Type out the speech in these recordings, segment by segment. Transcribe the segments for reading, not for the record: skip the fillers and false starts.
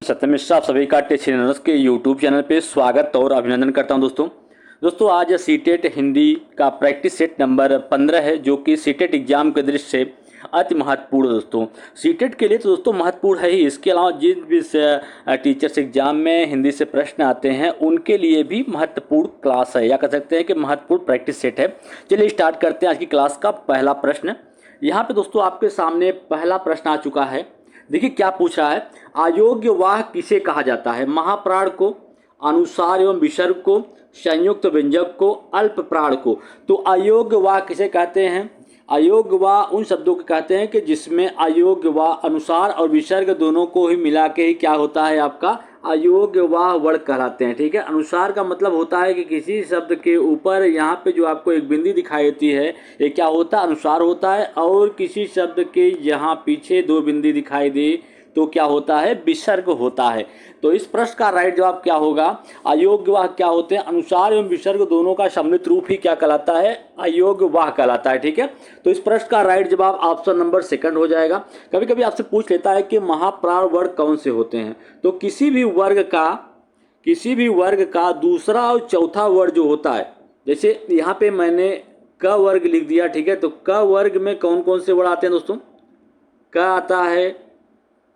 सत्यम मिश्रा आप सभी का टेस्ट चैनल्स के यूट्यूब चैनल पे स्वागत और अभिनंदन करता हूं। दोस्तों आज सीटेट हिंदी का प्रैक्टिस सेट नंबर 15 है, जो कि सीटेट एग्जाम के दृष्टि से अति महत्वपूर्ण दोस्तों। सीटेट के लिए तो दोस्तों महत्वपूर्ण है ही, इसके अलावा जिन भी टीचर्स एग्जाम में हिंदी से प्रश्न आते हैं उनके लिए भी महत्वपूर्ण क्लास है, या कह सकते हैं कि महत्वपूर्ण प्रैक्टिस सेट है। चलिए स्टार्ट करते हैं आज की क्लास का पहला प्रश्न। यहाँ पे दोस्तों आपके सामने पहला प्रश्न आ चुका है। देखिए क्या पूछ रहा है, अयोग्य वाह किसे कहा जाता है? महाप्राण को, अनुसार एवं विसर्ग को, संयुक्त व्यंजक को, अल्प प्राण को। तो अयोग्य वाह किसे कहते हैं? अयोग्य वाह उन शब्दों को कहते हैं कि जिसमें अयोग्य वाह अनुसार और विसर्ग दोनों को ही मिला के ही क्या होता है, आपका अयोग्य वाह वर्ण कहलाते हैं। ठीक है, अनुसार का मतलब होता है कि किसी शब्द के ऊपर यहाँ पे जो आपको एक बिंदी दिखाई देती है ये क्या होता है, अनुसार होता है। और किसी शब्द के यहाँ पीछे दो बिंदी दिखाई दे तो क्या होता है, विसर्ग होता है। तो इस प्रश्न का राइट जवाब क्या होगा? अयोग्य वाह क्या होते हैं? अनुसार एवं विसर्ग दोनों का सम्मिलित रूप ही क्या कहलाता है, अयोग्य वाह कहलाता है। ठीक है, तो इस प्रश्न का राइट जवाब ऑप्शन नंबर सेकंड हो जाएगा। कभी कभी आपसे पूछ लेता है कि महाप्राण वर्ग कौन से होते हैं, तो किसी भी वर्ग का दूसरा और चौथा वर्ग जो होता है, जैसे यहाँ पे मैंने क वर्ग लिख दिया। ठीक है, तो क वर्ग में कौन कौन से वर्ड आते हैं दोस्तों? क आता है,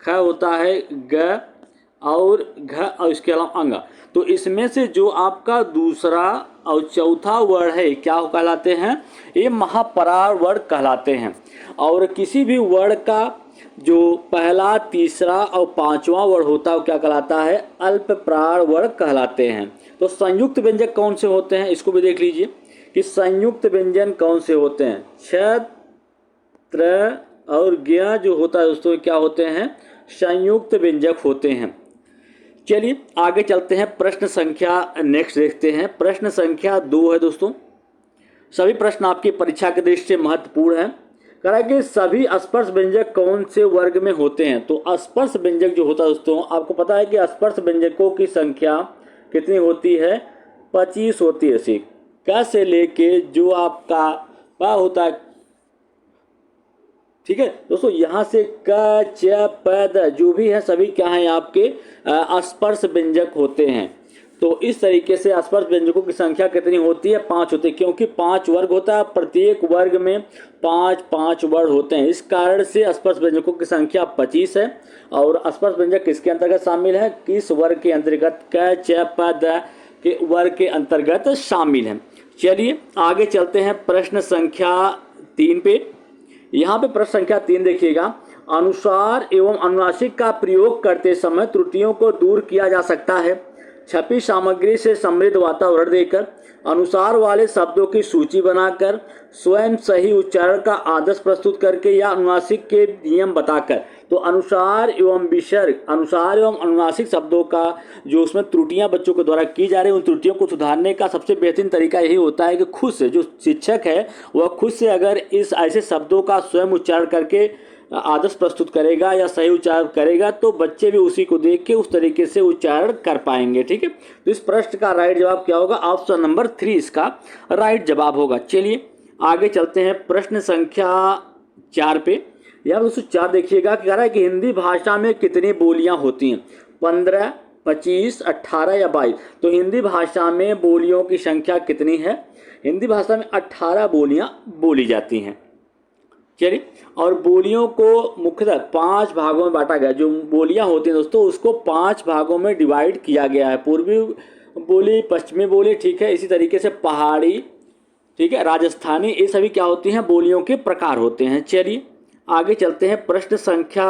ख होता है, ग और घ और इसके अलावा अंग। तो इसमें से जो आपका दूसरा और चौथा वर्ण है क्या कहलाते हैं? ये महाप्राण वर्ण कहलाते हैं। और किसी भी वर्ण का जो पहला, तीसरा और पांचवा वर्ण होता है वो क्या कहलाता है, अल्प प्राण वर्ण कहलाते हैं। तो संयुक्त व्यंजक कौन से होते हैं, इसको भी देख लीजिए कि संयुक्त व्यंजन कौन से होते हैं। छ, त्र और ज्ञ जो होता है दोस्तों क्या होते हैं, संयुक्त व्यंजक होते हैं। चलिए आगे चलते हैं, प्रश्न संख्या नेक्स्ट देखते हैं। प्रश्न संख्या 2 है दोस्तों। सभी प्रश्न आपकी परीक्षा के दृष्टि से महत्वपूर्ण है। कह रहा है कि सभी स्पर्श व्यंजक कौन से वर्ग में होते हैं? तो स्पर्श व्यंजक जो होता है दोस्तों, आपको पता है कि स्पर्श व्यंजकों की संख्या कितनी होती है, 25 होती है। सी क से लेके जो आपका प होता है, ठीक है दोस्तों, यहाँ से क, च, प, द जो भी है सभी क्या हैं आपके स्पर्श व्यंजक होते हैं। तो इस तरीके से स्पर्श व्यंजकों की संख्या कितनी होती है, 5 होती है, क्योंकि 5 वर्ग होता है, प्रत्येक वर्ग में 5 वर्ण होते हैं। इस कारण से स्पर्श व्यंजकों की संख्या 25 है। और स्पर्श व्यंजक किसके अंतर्गत शामिल है? किस वर्ग के अंतर्गत? क, च, प, द के वर्ग के अंतर्गत शामिल है। चलिए आगे चलते हैं प्रश्न संख्या 3 पे। यहाँ पे प्रश्न संख्या 3 देखिएगा, अनुसार एवं अनुनासिक का प्रयोग करते समय त्रुटियों को दूर किया जा सकता है। छपी सामग्री से समृद्ध वातावरण देकर, अनुसार वाले शब्दों की सूची बनाकर, स्वयं सही उच्चारण का आदर्श प्रस्तुत करके, या अनुनासिक के नियम बताकर। तो अनुसार एवं विसर्ग, अनुसार एवं अनुनासिक शब्दों का जो उसमें त्रुटियां बच्चों के द्वारा की जा रही है, उन त्रुटियों को सुधारने का सबसे बेहतरीन तरीका यही होता है कि खुद से जो शिक्षक है वह खुद से अगर इस ऐसे शब्दों का स्वयं उच्चारण करके आदर्श प्रस्तुत करेगा या सही उच्चारण करेगा तो बच्चे भी उसी को देख के उस तरीके से उच्चारण कर पाएंगे। ठीक है, तो इस प्रश्न का राइट जवाब क्या होगा? ऑप्शन नंबर 3 इसका राइट जवाब होगा। चलिए आगे चलते हैं प्रश्न संख्या 4 पे। यहाँ दोस्तों 4 देखिएगा, कह रहा है कि हिंदी भाषा में कितनी बोलियां होती हैं? 15, 25, 18 या 22। तो हिंदी भाषा में बोलियों की संख्या कितनी है? हिंदी भाषा में 18 बोलियां बोली जाती हैं। चलिए, और बोलियों को मुख्यतः 5 भागों में बांटा गया। जो बोलियां होती हैं दोस्तों उसको 5 भागों में डिवाइड किया गया है। पूर्वी बोली, पश्चिमी बोली, ठीक है, इसी तरीके से पहाड़ी, ठीक है, राजस्थानी, ये सभी क्या होती हैं, बोलियों के प्रकार होते हैं। चलिए आगे चलते हैं, प्रश्न संख्या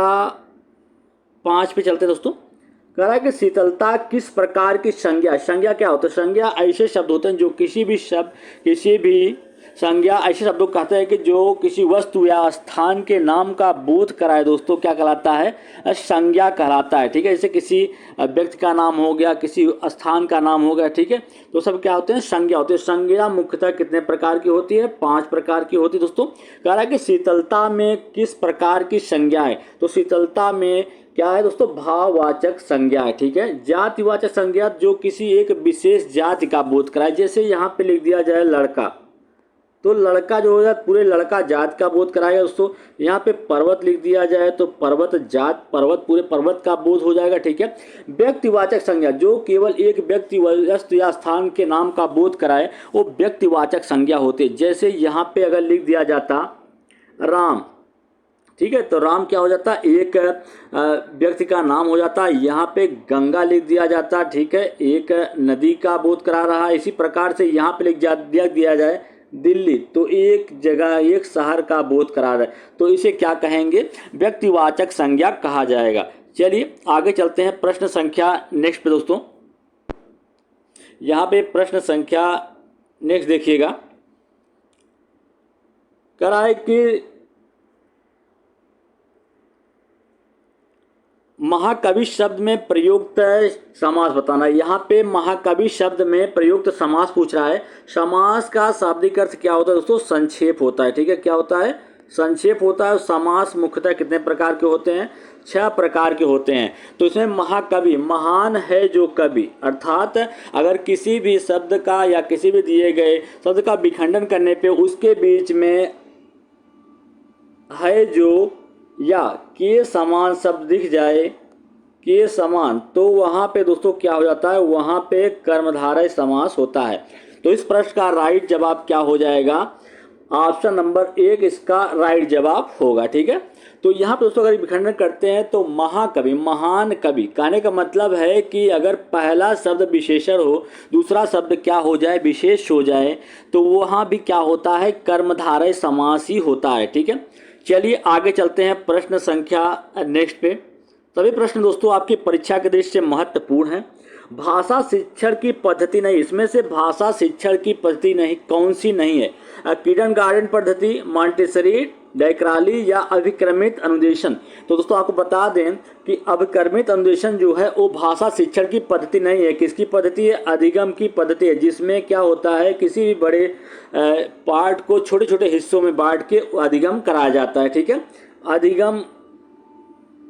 5 पे चलते हैं दोस्तों। कह रहा है कि शीतलता किस प्रकार की संज्ञा? संज्ञा क्या होता है? संज्ञा ऐसे शब्द होते हैं जो किसी भी संज्ञा ऐसे शब्दों को कहते हैं कि जो किसी वस्तु या स्थान के नाम का बोध कराए दोस्तों, क्या कहलाता है? संज्ञा कहलाता है। ठीक है, जैसे किसी व्यक्ति का नाम हो गया, किसी स्थान का नाम हो गया, ठीक है, तो सब क्या होते हैं? संज्ञा होते हैं। संज्ञा मुख्यतः कितने प्रकार की होती है? 5 प्रकार की होती है दोस्तों। कह रहा है कि शीतलता में किस प्रकार की संज्ञा है? तो शीतलता में क्या है दोस्तों? भाववाचक संज्ञा है। ठीक है, जातिवाचक संज्ञा जो किसी एक विशेष जाति का बोध कराए। जैसे यहाँ पे लिख दिया जाए लड़का, तो लड़का जो होगा पूरे लड़का जात का बोध कराएगा दोस्तों। यहाँ पे पर्वत लिख दिया जाए तो पर्वत जात पर्वत पूरे पर्वत का बोध हो जाएगा, ठीक है। व्यक्तिवाचक संज्ञा जो केवल एक व्यक्ति वस्तु या स्थान के नाम का बोध कराए वो व्यक्तिवाचक संज्ञा होती है। जैसे यहाँ पे अगर लिख दिया जाता राम, ठीक है, तो राम क्या हो जाता है, एक व्यक्ति का नाम हो जाता है। यहाँ पे गंगा लिख दिया जाता, ठीक है, एक नदी का बोध करा रहा है। इसी प्रकार से यहाँ पे लिख दिया जाए दिल्ली, तो एक जगह एक शहर का बोध करा रहा है, तो इसे क्या कहेंगे, व्यक्तिवाचक संज्ञा कहा जाएगा। चलिए आगे चलते हैं प्रश्न संख्या नेक्स्ट पे दोस्तों। यहाँ पे प्रश्न संख्या नेक्स्ट देखिएगा, कह रहा है कि महाकवि शब्द में प्रयुक्त समास बताना। यहाँ पे महाकवि शब्द में प्रयुक्त समास पूछ रहा है। समास का शाब्दिक अर्थ क्या होता है दोस्तों, संक्षेप होता है, ठीक है, क्या होता है, संक्षेप होता है। समास मुख्यतः कितने प्रकार के होते हैं, 6 प्रकार के होते हैं। तो इसमें महाकवि, महान है जो कवि, अर्थात अगर किसी भी शब्द का या किसी भी दिए गए शब्द का विखंडन करने पे उसके बीच में है जो या के समान शब्द दिख जाए, के समान, तो वहाँ पे दोस्तों क्या हो जाता है, वहाँ पे कर्मधारय समास होता है। तो इस प्रश्न का राइट जवाब क्या हो जाएगा, ऑप्शन नंबर 1 इसका राइट जवाब होगा, ठीक है। तो यहाँ पे दोस्तों अगर विखंडन करते हैं तो महाकवि, महान कवि कहने का मतलब है कि अगर पहला शब्द विशेषण हो, दूसरा शब्द क्या हो जाए, विशेष हो जाए, तो वहाँ भी क्या होता है, कर्मधारय समास ही होता है, ठीक है। चलिए आगे चलते हैं प्रश्न संख्या नेक्स्ट पे। सभी प्रश्न दोस्तों आपकी परीक्षा के दृष्टि से महत्वपूर्ण है। भाषा शिक्षण की पद्धति नहीं, इसमें से भाषा शिक्षण की पद्धति नहीं कौन सी नहीं है, किंडरगार्टन पद्धति, मॉन्टेसरी, डैक्राली या अभिक्रमित अनुदेशन। तो दोस्तों आपको बता दें कि अभिक्रमित अनुदेशन जो है वो भाषा शिक्षण की पद्धति नहीं है। किसकी पद्धति है, अधिगम की पद्धति है, जिसमें क्या होता है किसी भी बड़े पार्ट को छोटे छोटे हिस्सों में बांट के अधिगम कराया जाता है, ठीक है, अधिगम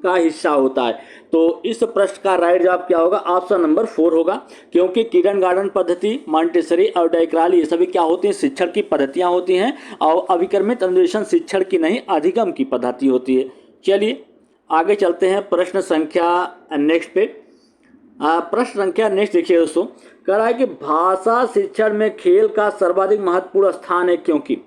का हिस्सा होता है। तो इस प्रश्न का राइट जवाब क्या होगा, ऑप्शन नंबर 4 होगा, क्योंकि किंडरगार्टन पद्धति, मॉन्टेसरी और डैक्राली ये सभी क्या होती हैं, शिक्षण की पद्धतियां होती हैं, और अभिक्रमित अनुदेशन शिक्षण की नहीं अधिगम की पद्धति होती है। चलिए आगे चलते हैं प्रश्न संख्या नेक्स्ट पे। प्रश्न संख्या नेक्स्ट देखिए दोस्तों, कह रहा है कि भाषा शिक्षण में खेल का सर्वाधिक महत्वपूर्ण स्थान है, क्योंकि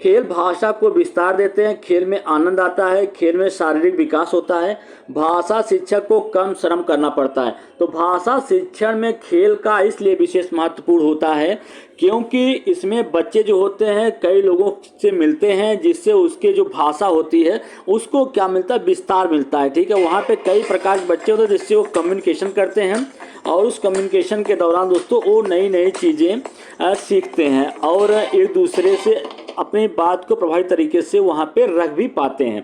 खेल भाषा को विस्तार देते हैं, खेल में आनंद आता है, खेल में शारीरिक विकास होता है, भाषा शिक्षक को कम श्रम करना पड़ता है। तो भाषा शिक्षण में खेल का इसलिए विशेष महत्वपूर्ण होता है क्योंकि इसमें बच्चे जो होते हैं कई लोगों से मिलते हैं, जिससे उसके जो भाषा होती है उसको क्या मिलता है, विस्तार मिलता है, ठीक है। वहाँ पे कई प्रकार के बच्चे होते हैं जिससे वो कम्युनिकेशन करते हैं, और उस कम्युनिकेशन के दौरान दोस्तों वो नई नई चीज़ें सीखते हैं और एक दूसरे से अपनी बात को प्रभावी तरीके से वहाँ पे रख भी पाते हैं।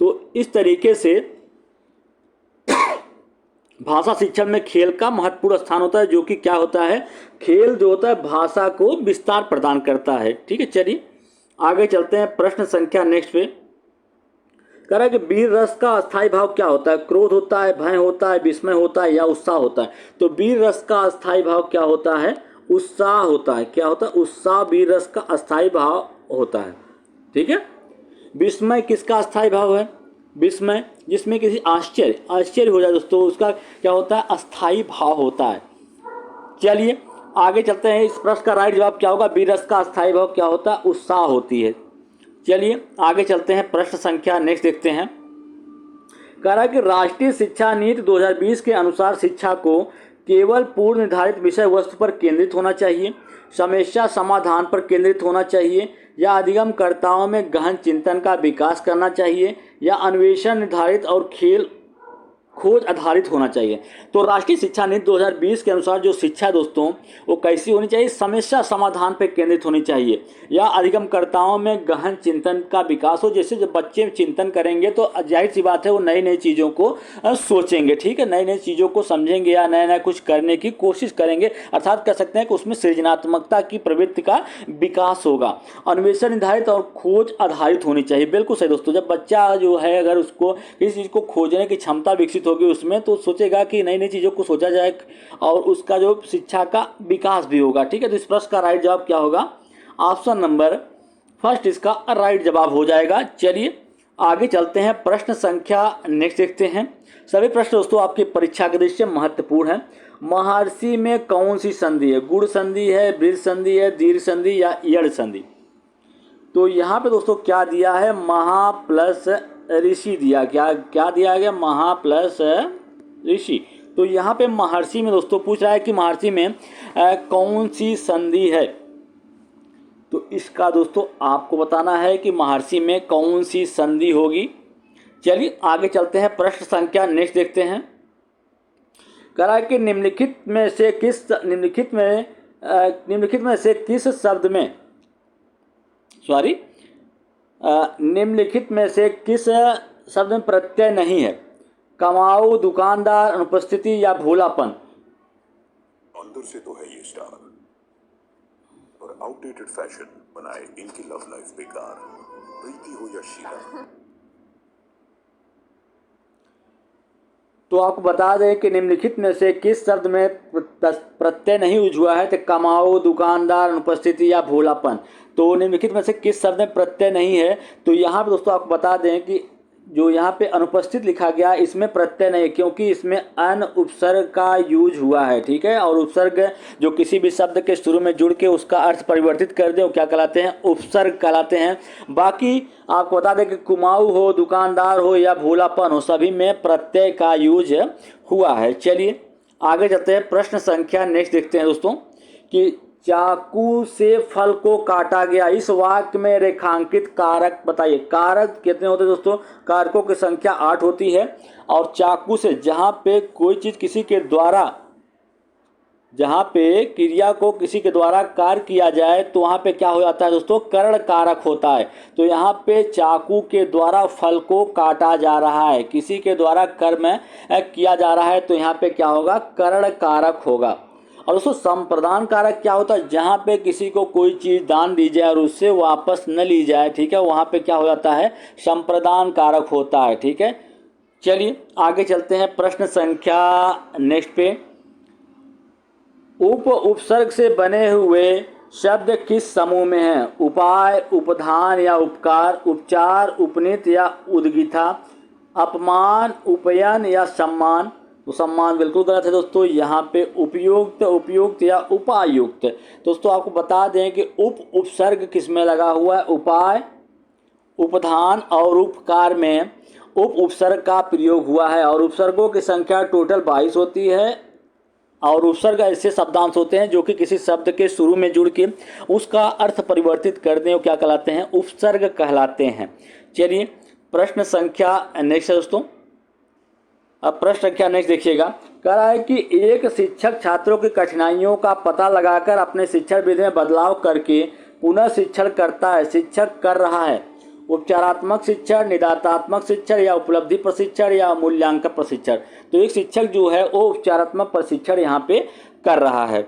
तो इस तरीके से भाषा शिक्षण में खेल का महत्वपूर्ण स्थान होता है, जो कि क्या होता है, खेल जो होता है भाषा को विस्तार प्रदान करता है, ठीक है। चलिए आगे चलते हैं प्रश्न संख्या नेक्स्ट पे। कह रहा है कि वीर रस का अस्थायी भाव क्या होता है, क्रोध होता है, भय होता है, विस्मय होता है या उत्साह होता है। तो वीर रस का अस्थायी भाव क्या होता है, उत्साह होता है, क्या होता है, उत्साह वीर रस का अस्थायी भाव होता है, ठीक है। विस्मय किसका अस्थायी भाव है, विस्मय जिसमें किसी आश्चर्य हो जाए दोस्तों, उसका क्या होता है, अस्थायी भाव होता है। चलिए आगे चलते हैं, इस प्रश्न का राइट जवाब क्या होगा, वीर रस का अस्थायी भाव क्या होता है, उत्साह होती है। चलिए आगे चलते हैं प्रश्न संख्या नेक्स्ट देखते हैं। कह रहा है कि राष्ट्रीय शिक्षा नीति 2020 के अनुसार शिक्षा को केवल पूर्व निर्धारित विषय वस्तु पर केंद्रित होना चाहिए, समस्या समाधान पर केंद्रित होना चाहिए, या अधिगमकर्ताओं में गहन चिंतन का विकास करना चाहिए, या अन्वेषण निर्धारित और खेल खोज आधारित होना चाहिए। तो राष्ट्रीय शिक्षा नीति 2020 के अनुसार जो शिक्षा दोस्तों वो कैसी होनी चाहिए, समस्या समाधान पर केंद्रित होनी चाहिए, या अधिगमकर्ताओं में गहन चिंतन का विकास हो। जैसे जब बच्चे चिंतन करेंगे तो जाहिर सी बात है वो नई नई चीज़ों को सोचेंगे, ठीक है, नई नई चीज़ों को समझेंगे या नया नया कुछ करने की कोशिश करेंगे, अर्थात कह सकते हैं कि उसमें सृजनात्मकता की प्रवृत्ति का विकास होगा। अन्वेषण निर्धारित और खोज आधारित होनी चाहिए, बिल्कुल सही दोस्तों। जब बच्चा जो है अगर उसको किसी चीज़ को खोजने की क्षमता विकसित होगी उसमें, तो सोचेगा कि नई नई चीज़ों को सोचा जाए और उसका जो शिक्षा का विकास भी होगा, ठीक है। तो इस प्रश्न का राइट जवाब क्या होगा, ऑप्शन नंबर फर्स्ट इसका राइट जवाब हो जाएगा। चलिए आगे चलते हैं, प्रश्न संख्या नेक्स्ट देखते हैं। सभी प्रश्न दोस्तों आपकी परीक्षा के दृष्टि से महत्वपूर्ण है। महर्षि में कौन सी संधि है? गुण संधि है, बृहद संधि है, दीर्घ संधि या यड़ संधि? तो यहाँ पे दोस्तों क्या दिया है? महा प्लस ऋषि दिया। क्या दिया गया? महा प्लस ऋषि। तो यहाँ पे महर्षि में दोस्तों पूछ रहा है कि महर्षि में कौन सी संधि है। तो इसका दोस्तों आपको बताना है कि महर्षि में कौन सी संधि होगी। चलिए आगे चलते हैं, प्रश्न संख्या नेक्स्ट देखते हैं। कह रहा है कि निम्नलिखित में से किस शब्द में प्रत्यय नहीं है? कमाऊ, दुकानदार, अनुपस्थिति या भोलापन? अंदर से तो है ये स्टार, और आउटडेटेड फैशन बनाए इनकी लव लाइफ बेकार। प्रीति हो या शीला। तो आपको बता दें कि निम्नलिखित में से किस शब्द में प्रत्यय नहीं यूज हुआ है? तो कमाओ, दुकानदार, अनुपस्थिति या भोलापन। तो निम्नलिखित में से किस शब्द में प्रत्यय नहीं है? तो यहाँ पे दोस्तों आपको बता दें कि जो यहाँ पे अनुपस्थित लिखा गया इसमें प्रत्यय नहीं है, क्योंकि इसमें अन उपसर्ग का यूज हुआ है। ठीक है, और उपसर्ग जो किसी भी शब्द के शुरू में जुड़ के उसका अर्थ परिवर्तित कर दे वो क्या कहलाते हैं? उपसर्ग कहलाते हैं। बाकी आपको बता दें कि कुमाऊ हो, दुकानदार हो या भोलापन हो, सभी में प्रत्यय का यूज हुआ है। चलिए आगे चलते हैं, प्रश्न संख्या नेक्स्ट देखते हैं दोस्तों कि चाकू से फल को काटा गया, इस वाक्य में रेखांकित कारक बताइए। कारक कितने होते हैं दोस्तों? कारकों की संख्या 8 होती है। और चाकू से जहाँ पे कोई चीज़ किसी के द्वारा, जहाँ पे क्रिया को किसी के द्वारा कार्य किया जाए तो वहाँ पे क्या हो जाता है दोस्तों? करण कारक होता है। तो यहाँ पे चाकू के द्वारा फल को काटा जा रहा है, किसी के द्वारा कर्म किया जा रहा है, तो यहाँ पे क्या होगा? करण कारक होगा। और दोस्तों संप्रदान कारक क्या होता है? जहाँ पे किसी को कोई चीज़ दान दी जाए और उससे वापस न ली जाए, ठीक है, वहाँ पे क्या हो जाता है? संप्रदान कारक होता है। ठीक है, चलिए आगे चलते हैं, प्रश्न संख्या नेक्स्ट पे। उपसर्ग से बने हुए शब्द किस समूह में हैं? उपाय, उपधान या उपकार, उपचार, उपनीत या उद्गीथा, अपमान, उपयन या सम्मान? तो सम्मान बिल्कुल गलत है दोस्तों। यहाँ पे उपयुक्त, उपयुक्त या उपायुक्त। दोस्तों आपको बता दें कि उपसर्ग किस में लगा हुआ है? उपाय, उपधान और उपकार में उपसर्ग का प्रयोग हुआ है। और उपसर्गों की संख्या टोटल 22 होती है। और उपसर्ग ऐसे शब्दांश होते हैं जो कि किसी शब्द के शुरू में जुड़ के उसका अर्थ परिवर्तित कर दें, वो क्या कहलाते हैं? उपसर्ग कहलाते हैं। चलिए प्रश्न संख्या नेक्स्ट है दोस्तों। अब प्रश्न संख्या नेक्स्ट देखिएगा। कह रहा है कि एक शिक्षक छात्रों की कठिनाइयों का पता लगाकर अपने शिक्षण विधि में बदलाव करके पुनः शिक्षण करता है। शिक्षक कर रहा है उपचारात्मक शिक्षण, निदानात्मक शिक्षण या उपलब्धि प्रशिक्षण या मूल्यांकन प्रशिक्षण? तो एक शिक्षक जो है वो उपचारात्मक प्रशिक्षण यहाँ पे कर रहा है।